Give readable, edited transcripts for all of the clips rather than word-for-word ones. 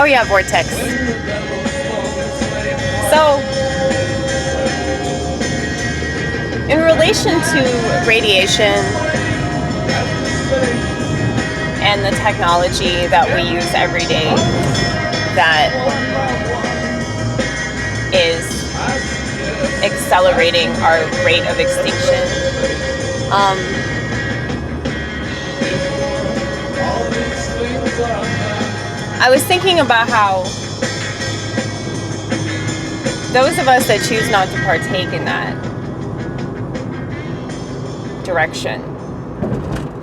Oh yeah, vortex. So, in relation to radiation and the technology that we use every day that is accelerating our rate of extinction, I was thinking about how those of us that choose not to partake in that direction,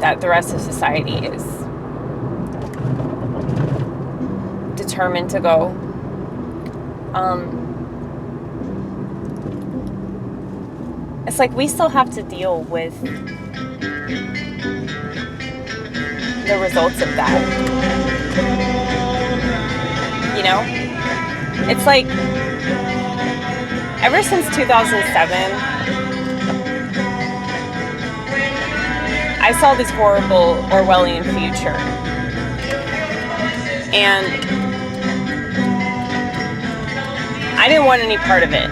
that the rest of society is determined to go, it's like we still have to deal with the results of that. You know? It's like, ever since 2007, I saw this horrible Orwellian future. And I didn't want any part of it.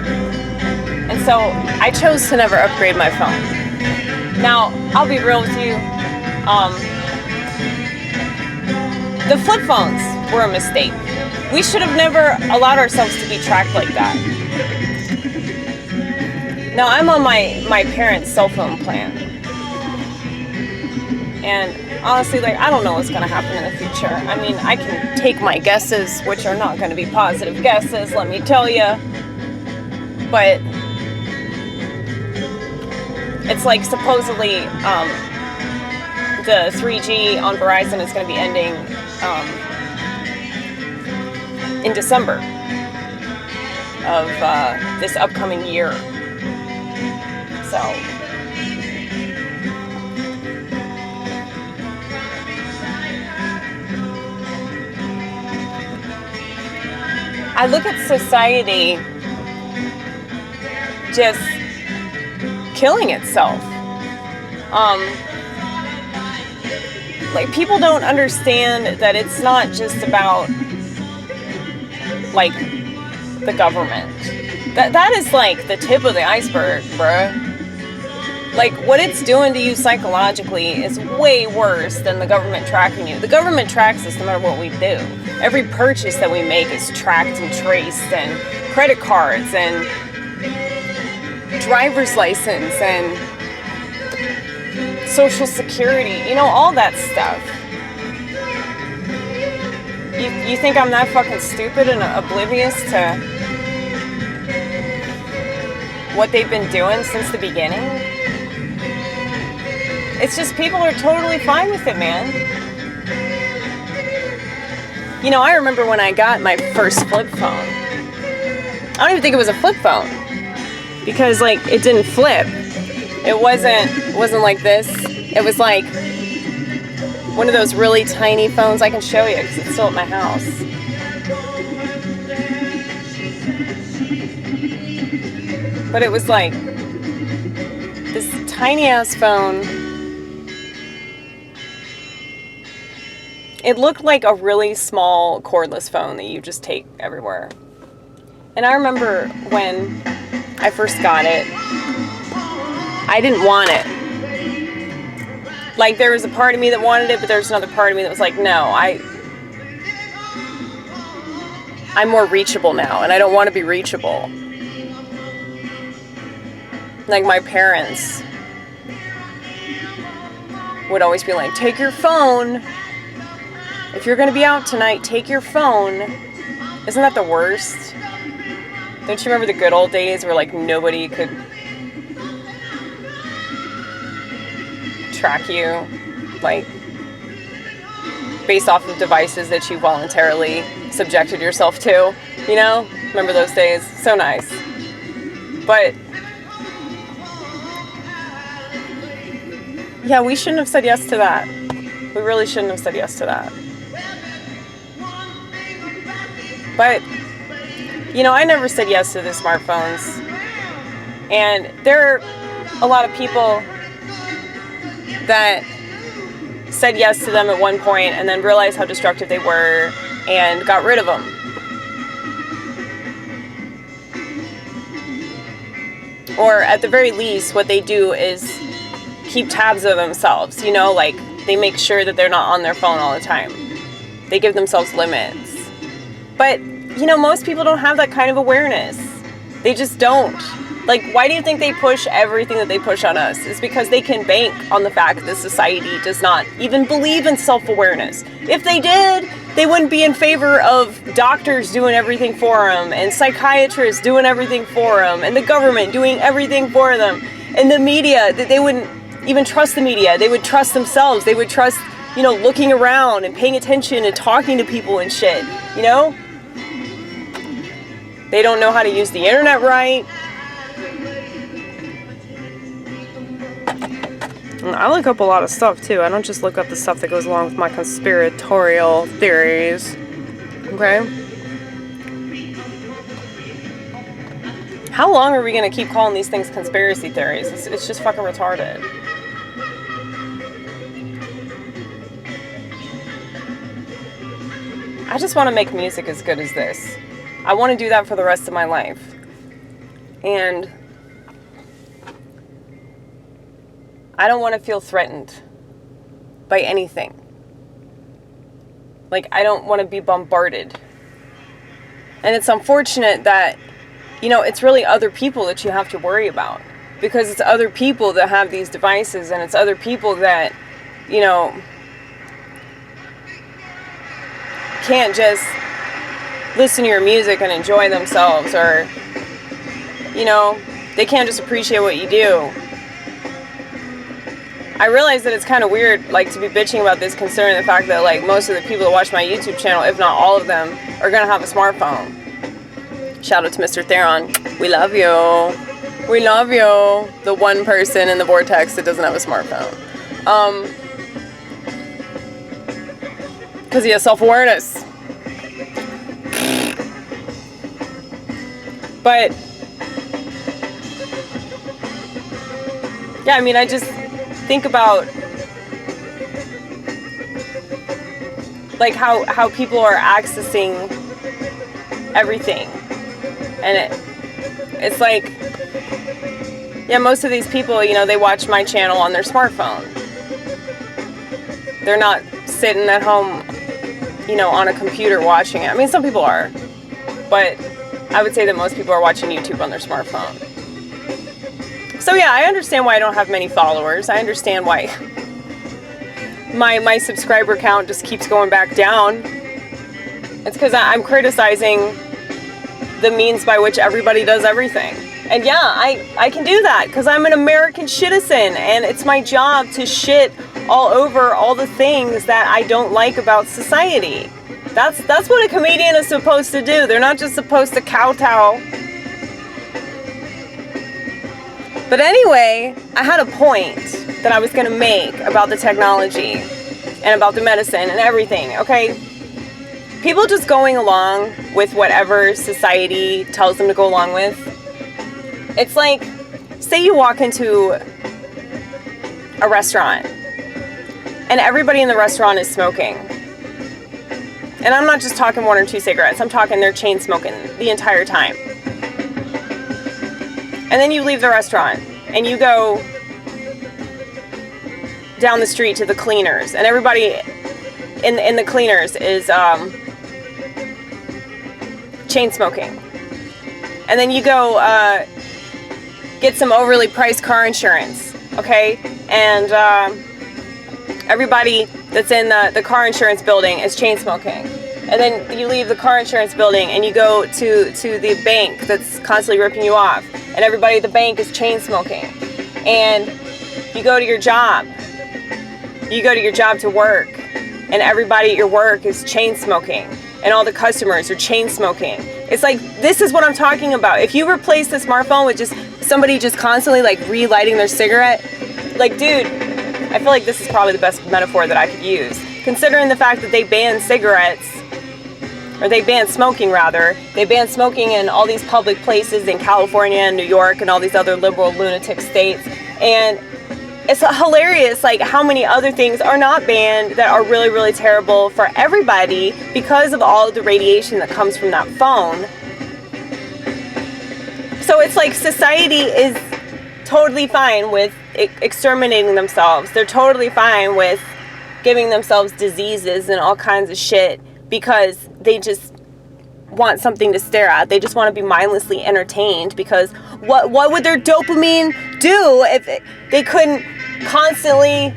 And so I chose to never upgrade my phone. Now, I'll be real with you. The flip phones were a mistake. We should have never allowed ourselves to be tracked like that. Now, I'm on my parents' cell phone plan. And honestly, like, I don't know what's going to happen in the future. I mean, I can take my guesses, which are not going to be positive guesses, let me tell you. But it's like supposedly the 3G on Verizon is going to be ending in December of this upcoming year. So I look at society just killing itself. Like, people don't understand that it's not just about, like, the government. That is, like, the tip of the iceberg, bruh. Like, what it's doing to you psychologically is way worse than the government tracking you. The government tracks us no matter what we do. Every purchase that we make is tracked and traced, and credit cards, and driver's license, and social security, you know, all that stuff. You think I'm that fucking stupid and oblivious to what they've been doing since the beginning? It's just people are totally fine with it, man. You know, I remember when I got my first flip phone. I don't even think it was a flip phone, because, like, it didn't flip. It wasn't like this. It was like one of those really tiny phones. I can show you because it's still at my house. But it was like this tiny ass phone. It looked like a really small cordless phone that you just take everywhere. And I remember when I first got it, I didn't want it. Like, there was a part of me that wanted it, but there was another part of me that was like, no, I'm more reachable now, and I don't want to be reachable. Like, my parents would always be like, take your phone. If you're going to be out tonight, take your phone. Isn't that the worst? Don't you remember the good old days where, like, nobody could track you, like, based off of devices that you voluntarily subjected yourself to, you know? Remember those days? So nice. But yeah, we shouldn't have said yes to that. We really shouldn't have said yes to that. But, you know, I never said yes to the smartphones. And there are a lot of people that said yes to them at one point and then realized how destructive they were and got rid of them. Or at the very least, what they do is keep tabs of themselves, you know, like they make sure that they're not on their phone all the time. They give themselves limits. But, you know, most people don't have that kind of awareness. They just don't. Like, why do you think they push everything that they push on us? It's because they can bank on the fact that society does not even believe in self-awareness. If they did, they wouldn't be in favor of doctors doing everything for them, and psychiatrists doing everything for them, and the government doing everything for them, and the media. They wouldn't even trust the media. They would trust themselves. They would trust, you know, looking around and paying attention and talking to people and shit, you know? They don't know how to use the internet right. I look up a lot of stuff too. I don't just look up the stuff that goes along with my conspiratorial theories. Okay? How long are we going to keep calling these things conspiracy theories? It's just fucking retarded. I just want to make music as good as this. I want to do that for the rest of my life. And I don't want to feel threatened by anything. Like, I don't want to be bombarded. And it's unfortunate that, you know, it's really other people that you have to worry about. Because it's other people that have these devices, and it's other people that, you know, can't just listen to your music and enjoy themselves, or, you know, they can't just appreciate what you do. I realize that it's kind of weird, like, to be bitching about this, considering the fact that, like, most of the people that watch my YouTube channel, if not all of them, are gonna have a smartphone. Shout out to Mr. Theron. We love you. We love you. The one person in the vortex that doesn't have a smartphone. Because he has self-awareness. But, yeah, I mean, I just think about, like, how people are accessing everything. And it's like, yeah, most of these people, you know, they watch my channel on their smartphone. They're not sitting at home, you know, on a computer watching it. I mean, some people are, but I would say that most people are watching YouTube on their smartphone. So yeah, I understand why I don't have many followers. I understand why my subscriber count just keeps going back down. It's because I'm criticizing the means by which everybody does everything. And yeah, I can do that because I'm an American citizen, and it's my job to shit all over all the things that I don't like about society. That's what a comedian is supposed to do. They're not just supposed to kowtow. But anyway, I had a point that I was going to make about the technology and about the medicine and everything, okay? People just going along with whatever society tells them to go along with. It's like, say you walk into a restaurant and everybody in the restaurant is smoking. And I'm not just talking 1 or 2 cigarettes. I'm talking they're chain smoking the entire time. And then you leave the restaurant and you go down the street to the cleaners, and everybody in the cleaners is chain smoking. And then you go get some overly priced car insurance, okay? And everybody that's in the car insurance building is chain smoking. And then you leave the car insurance building and you go to the bank that's constantly ripping you off. And everybody at the bank is chain smoking. And you go to your job. You go to your job to work. And everybody at your work is chain smoking. And all the customers are chain smoking. It's like, this is what I'm talking about. If you replace the smartphone with just somebody just constantly like relighting their cigarette, like, dude, I feel like this is probably the best metaphor that I could use. Considering the fact that they banned cigarettes, or they banned smoking rather. They banned smoking in all these public places in California and New York and all these other liberal lunatic states. And it's hilarious, like, how many other things are not banned that are really, really terrible for everybody because of all of the radiation that comes from that phone. So it's like society is totally fine with exterminating themselves. They're totally fine with giving themselves diseases and all kinds of shit because they just want something to stare at. They just want to be mindlessly entertained, because what would their dopamine do if they couldn't constantly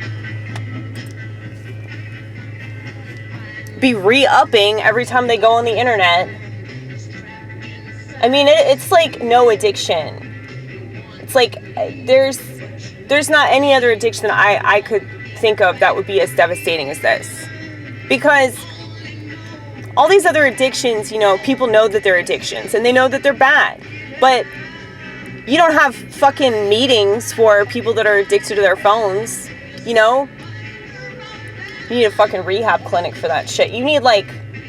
be re-upping every time they go on the internet? I mean, it's like no addiction. It's like there's not any other addiction that I could think of that would be as devastating as this. Because all these other addictions, you know, people know that they're addictions and they know that they're bad. But you don't have fucking meetings for people that are addicted to their phones, you know? You need a fucking rehab clinic for that shit. You need, like,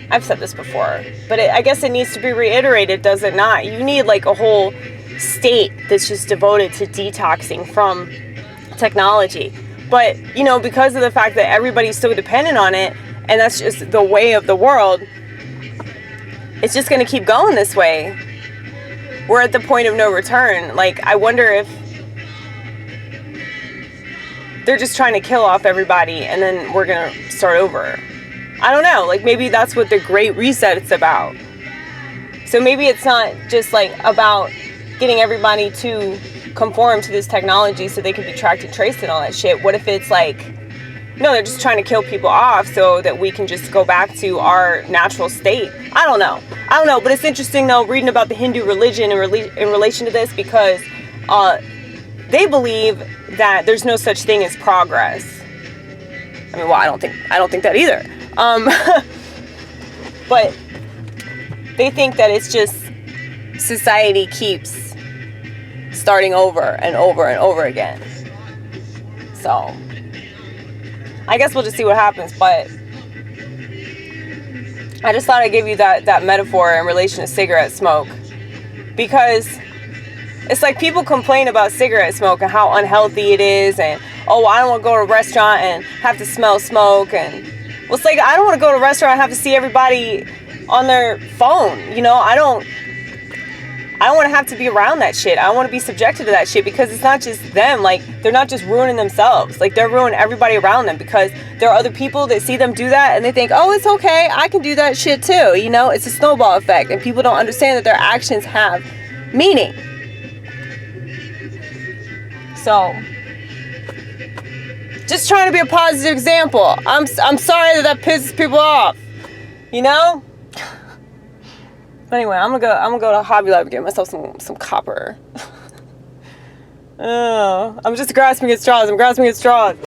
I've said this before, but I guess it needs to be reiterated, does it not? You need, like, a whole state that's just devoted to detoxing from technology. But, you know, because of the fact that everybody's so dependent on it, and that's just the way of the world, it's just going to keep going this way. We're at the point of no return. Like, I wonder if they're just trying to kill off everybody and then we're going to start over. I don't know. Like, maybe that's what the Great Reset is about. So maybe it's not just, like, about getting everybody to conform to this technology so they can be tracked and traced and all that shit. What if it's like, no, they're just trying to kill people off so that we can just go back to our natural state? I don't know, but it's interesting, though, reading about the Hindu religion in relation to this, because they believe that there's no such thing as progress. I mean, well, I don't think that either. But they think that it's just society keeps starting over and over and over again. So I guess we'll just see what happens. But I just thought I'd give you that metaphor in relation to cigarette smoke, because it's like people complain about cigarette smoke and how unhealthy it is, and oh, I don't want to go to a restaurant and have to smell smoke. And well, it's like, I don't want to go to a restaurant and have to see everybody on their phone. You know, I don't want to have to be around that shit. I don't want to be subjected to that shit, because it's not just them. Like, they're not just ruining themselves. Like, they're ruining everybody around them, because there are other people that see them do that and they think, oh, it's okay, I can do that shit too. You know, it's a snowball effect, and people don't understand that their actions have meaning. So, just trying to be a positive example. I'm sorry that pisses people off, you know? But anyway, I'm gonna go to Hobby Lobby and get myself some copper. Oh, I'm just grasping at straws.